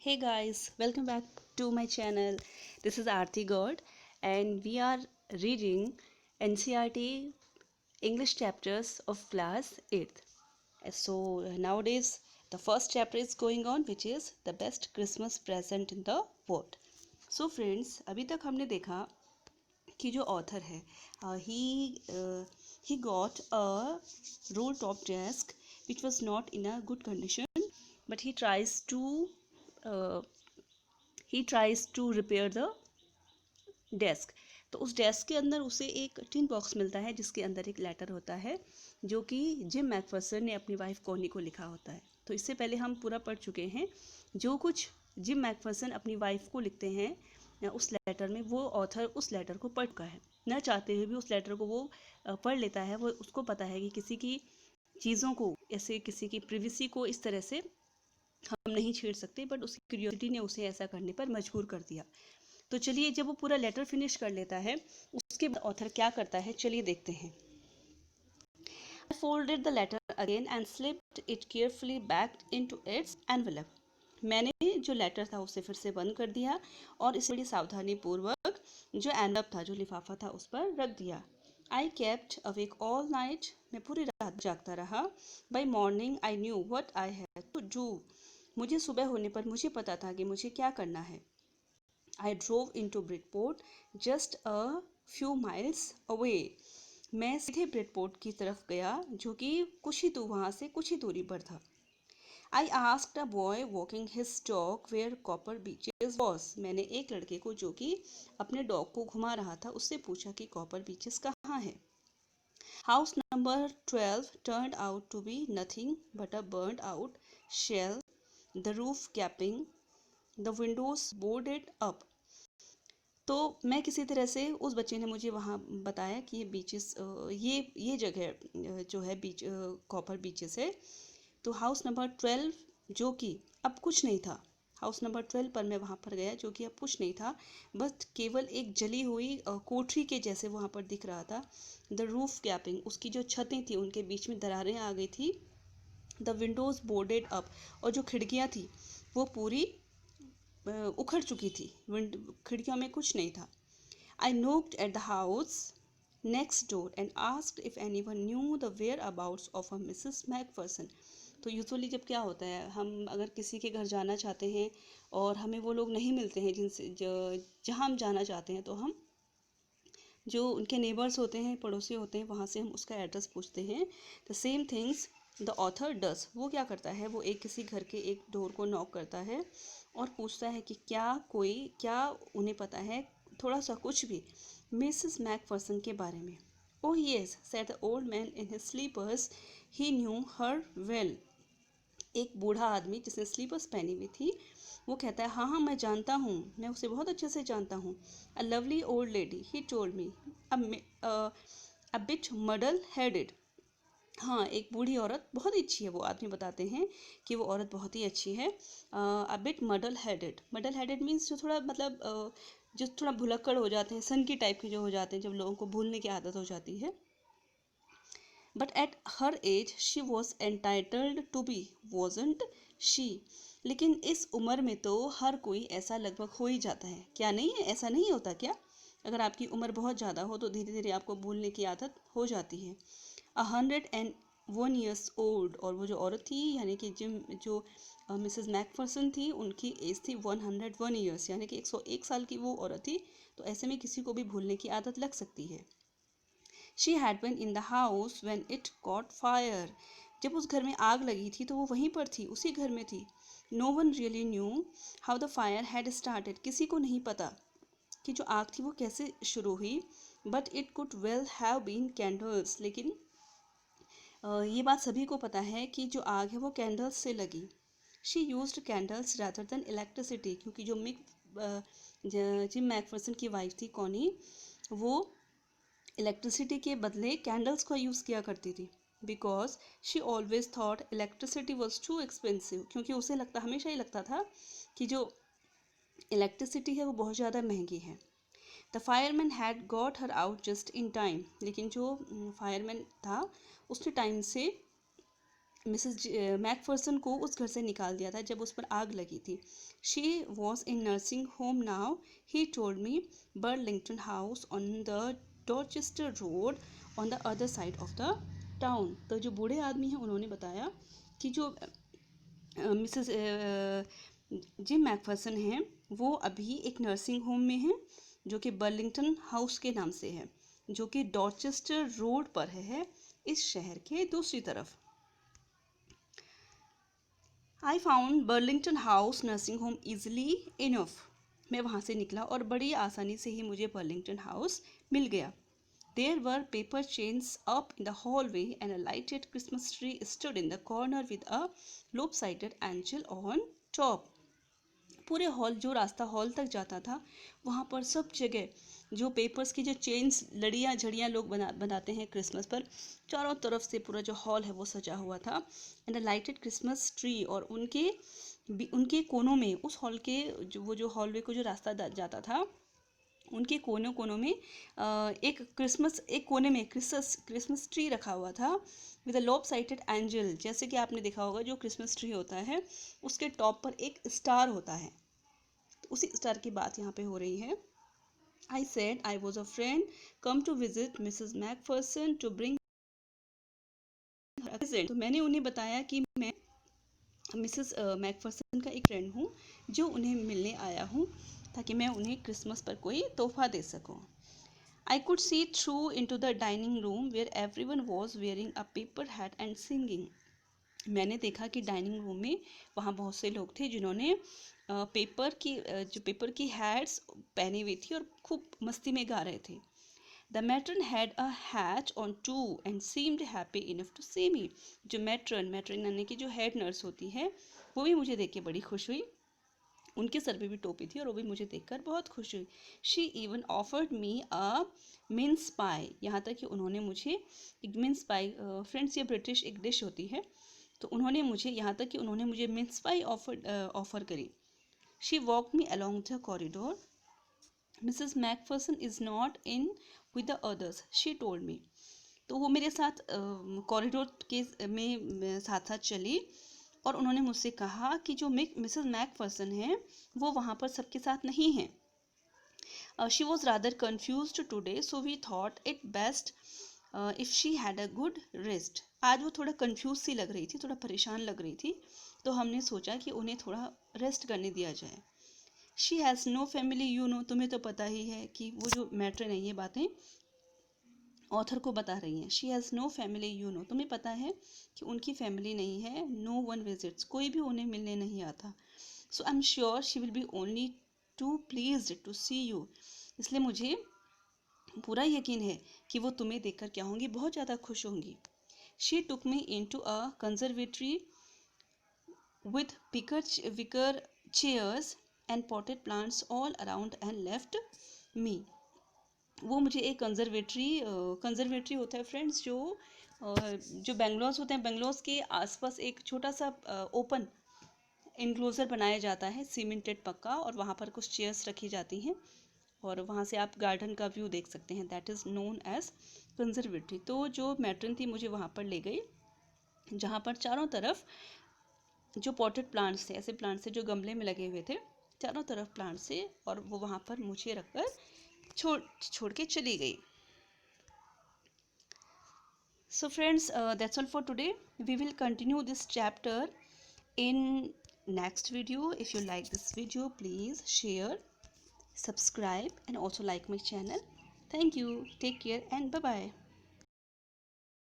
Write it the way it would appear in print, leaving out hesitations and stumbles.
Hey guys, welcome back to my channel. This is Aarti God and we are reading NCERT English chapters of class 8th. So nowadays the first chapter is going on, which is the best Christmas present in the world. So friends, अभी तक हमने देखा कि जो author है he got a roll top desk which was not in a good condition, but uh, he tries to repair the desk. तो उस desk के अंदर उसे एक टिन बॉक्स मिलता है जिसके अंदर एक लेटर होता है जो कि जिम मैकफर्सन ने अपनी वाइफ कॉनी को लिखा होता है. तो इससे पहले हम पूरा पढ़ चुके हैं. जो कुछ जिम मैकफर्सन अपनी वाइफ को लिखते हैं उस लेटर में, वो ऑथर उस लेटर को पढ़ चुका है. न चाहते हुए भी उस लेटर को वो पढ़ लेता है. वो उसको पता है कि किसी की चीज़ों को, ऐसे किसी की प्रिवेसी को इस तरह से हम नहीं छेड़ सकते, बट उसकी क्यूरियोसिटी ने उसे ऐसा करने पर मजबूर कर दिया. तो चलिए, जब वो पूरा लेटर फिनिश कर लेता है उसके बाद ऑथर क्या करता है, चलिए देखते हैं. I folded the letter again and slipped it carefully back into its envelope. मैंने जो लेटर था उसे फिर से बंद कर दिया और इसे बड़ी सावधानी पूर्वक जो एनवलप था, जो लिफाफा था, उस पर रख दिया. I kept awake all night. मैं पूरी रात जागता रहा. By morning I knew what I had to do. मुझे सुबह होने पर मुझे पता था कि मुझे क्या करना है. I drove into Bridport, just a few miles away. मैं सीधे ब्रिडपोर्ट की तरफ गया जो कि कुछ ही वहाँ से कुछ ही दूरी पर था. I asked a boy walking his dog where Copper Beaches was. मैंने एक लड़के को जो कि अपने डॉग को घुमा रहा था उससे पूछा कि कॉपर बीचेस कहाँ है. House number 12 turned out to be nothing but a burnt out shell, the roof gaping, the windows boarded up. तो मैं किसी तरह से, उस बच्चे ने मुझे वहाँ बताया कि ये बीचेस, ये जगह जो है बीच, कॉपर बीचेस है. तो हाउस नंबर 12 जो कि अब कुछ नहीं था, हाउस नंबर 12 पर मैं वहाँ पर गया जो कि अब कुछ नहीं था, बस केवल एक जली हुई कोठरी के जैसे वहाँ पर दिख रहा था. द रूफ गैपिंग, उसकी जो छतें थी उनके बीच में दरारें आ गई थी. द विंडोज़ बोर्डेड अप, और जो खिड़कियाँ थी वो पूरी उखड़ चुकी थी. खिड़कियों में कुछ नहीं था. I knocked at the house next door and asked if anyone knew the whereabouts of a Mrs. Macpherson. तो यूजुअली जब क्या होता है, हम अगर किसी के घर जाना चाहते हैं और हमें वो लोग नहीं मिलते हैं जिनसे जहाँ हम जाना चाहते हैं, तो हम जो उनके नेबर्स होते हैं, पड़ोसी होते हैं, वहाँ से हम उसका एड्रेस पूछते हैं. The same things the author does. वो क्या करता है, वो किसी घर के एक डोर को नॉक करता है और पूछता है कि क्या उन्हें पता है थोड़ा सा कुछ भी मिसेस मैकफर्सन के बारे में. Oh yes, said the old man in his slippers, he knew her well. एक बूढ़ा आदमी जिसने स्लीपर्स पहनी हुई थी वो कहता है, हाँ हाँ मैं जानता हूँ, मैं उसे बहुत अच्छे से जानता हूँ. A lovely old lady, he told me, a bit muddle headed. हाँ, एक बूढ़ी औरत बहुत ही अच्छी है, वो आदमी बताते हैं कि वो औरत बहुत ही अच्छी है. A bit muddle headed. Muddle headed means जो थोड़ा मतलब जो थोड़ा भुलक्कड़ हो जाते हैं, सन की टाइप के जो हो जाते हैं, जब लोगों को भूलने की आदत हो जाती है. But at her age she was entitled to be, wasn't she. लेकिन इस उम्र में तो हर कोई ऐसा लगभग हो ही जाता है, क्या नहीं है, ऐसा नहीं होता क्या? अगर आपकी उम्र बहुत ज़्यादा हो तो धीरे धीरे आपको भूलने की आदत हो जाती है. 101 years old, और वो जो औरत थी यानी कि जो मिसेस मैकफर्सन थी, उनकी एज थी 101 ईयर्स, यानी कि 101 साल की वो औरत थी. तो ऐसे में किसी को भी भूलने की आदत लग सकती है. She had been in the house when it caught fire. जब उस घर में आग लगी थी तो वो वहीं पर थी, उसी घर में थी. No one really knew how the fire had started. किसी को नहीं पता कि जो आग थी वो कैसे शुरू हुई. But it could well have been candles. लेकिन ये बात सभी को पता है कि जो आग है वो कैंडल्स से लगी. She used candles rather than electricity, क्योंकि जो जिम मैकफर्सन की वाइफ थी कॉनी, वो इलेक्ट्रिसिटी के बदले कैंडल्स का यूज़ किया करती थी. Because she always thought electricity was too expensive. क्योंकि उसे हमेशा ही लगता था कि जो इलेक्ट्रिसिटी है वो बहुत ज़्यादा महंगी है. The fireman had got her out just in time. लेकिन जो फायरमैन था उसने टाइम से मिसेस मैकफर्सन को उस घर से निकाल दिया था जब उस पर आग लगी थी. She was in nursing home now. He told me Burlington house on the Dorchester road on the other side of the town. तो जो बूढ़े आदमी हैं उन्होंने बताया कि जो मिसेस जिम मैकफर्सन हैं वो अभी एक नर्सिंग होम में हैं जो कि बर्लिंगटन हाउस के नाम से है, जो कि डॉर्चेस्टर रोड पर है इस शहर के दूसरी तरफ. I found Burlington house nursing home easily enough. मैं वहाँ से निकला और बड़ी आसानी से ही मुझे बर्लिंगटन हाउस मिल गया. There were paper chains up in the hallway and a lighted Christmas tree stood in the corner with a lopsided angel on top. पूरे हॉल, जो रास्ता हॉल तक जाता था, वहाँ पर सब जगह जो पेपर्स की जो चेन्स, लड़ियाँ झड़ियाँ लोग बनाते हैं क्रिसमस पर, चारों तरफ से पूरा जो हॉल है वो सजा हुआ था. And a lighted Christmas tree, और उनके कोनों में, उस हॉल के जो हॉलवे को जो रास्ता जाता था, उनके कोनों कोनों में एक कोने में क्रिसमस ट्री रखा हुआ था with a lopsided angel. जैसे कि आपने देखा होगा जो क्रिसमस ट्री होता है उसके टॉप पर एक स्टार होता है, तो उसी स्टार की बात यहाँ पे हो रही है. I said I was a friend come to visit Mrs McPherson to bring. तो मैंने उन्हें बताया कि मैं मिसेस मैकफर्सन का एक फ्रेंड हूँ जो उन्हें मिलने आया हूँ ताकि मैं उन्हें क्रिसमस पर कोई तोहफा दे सकूँ. I could see through into the dining room where everyone was wearing a paper hat and singing. मैंने देखा कि डाइनिंग रूम में वहाँ बहुत से लोग थे जिन्होंने पेपर की हैट्स पहनी हुई थी और खूब मस्ती में गा रहे थे. The matron had a hat on too and seemed happy enough to see me. जो मैट्रन यानी कि जो हेड नर्स होती है वो भी मुझे देख के बड़ी खुश हुई. उनके सर पे भी टोपी थी और वो भी मुझे देखकर बहुत खुश हुई. She even offered me a mince pie. यहाँ तक कि उन्होंने मुझे एक मिन्स पाई, फ्रेंड्स ये ब्रिटिश एक डिश होती है, तो उन्होंने मुझे मिन्स पाई ऑफर करी. She walk me along the corridor. Mrs McPherson is not in with the others, she told me. तो वो मेरे साथ कॉरिडोर के में साथ साथ चली और उन्होंने मुझसे कहा कि जो मिसेस मैकफर्सन हैं वो वहाँ पर सबके साथ नहीं हैं. She was rather confused today so we thought it best if she had a good rest. आज वो थोड़ा कन्फ्यूज सी लग रही थी, थोड़ा परेशान लग रही थी, तो हमने सोचा कि उन्हें थोड़ा रेस्ट करने दिया जाए. She has no family you know. तुम्हें तो पता ही है कि वो जो मैटर है, ये बातें ऑथर को बता रही हैं. She has no family you know. तुम्हें पता है कि उनकी फैमिली नहीं है. No one visits. कोई भी उन्हें मिलने नहीं आता. So I am sure she will be only too pleased to see you. इसलिए मुझे पूरा यकीन है कि वो तुम्हें देखकर क्या होंगी, बहुत ज़्यादा खुश होंगी. She took me into a conservatory with wicker chairs and potted plants all around and left me. वो मुझे एक कंजर्वेटरी होता है फ्रेंड्स, जो बेंगलोस होते हैं, बेंगलोस के आसपास एक छोटा सा ओपन इनक्लोजर बनाया जाता है, सीमेंटेड पक्का, और वहाँ पर कुछ चेयर्स रखी जाती हैं और वहाँ से आप गार्डन का व्यू देख सकते हैं. That is known as conservatory. तो जो मैट्रन थी मुझे वहाँ पर ले गई जहाँ पर चारों तरफ जो पॉटेड प्लांट्स थे, ऐसे प्लांट्स थे जो गमले में लगे हुए थे, चारों तरफ प्लांट्स थे, और वो वहाँ पर मुझे रखकर छोड़ के चली गई. So friends, that's all for today. We will continue this chapter in next video. If you like this video, please share, subscribe and also like my channel. Thank you. Take care and bye bye.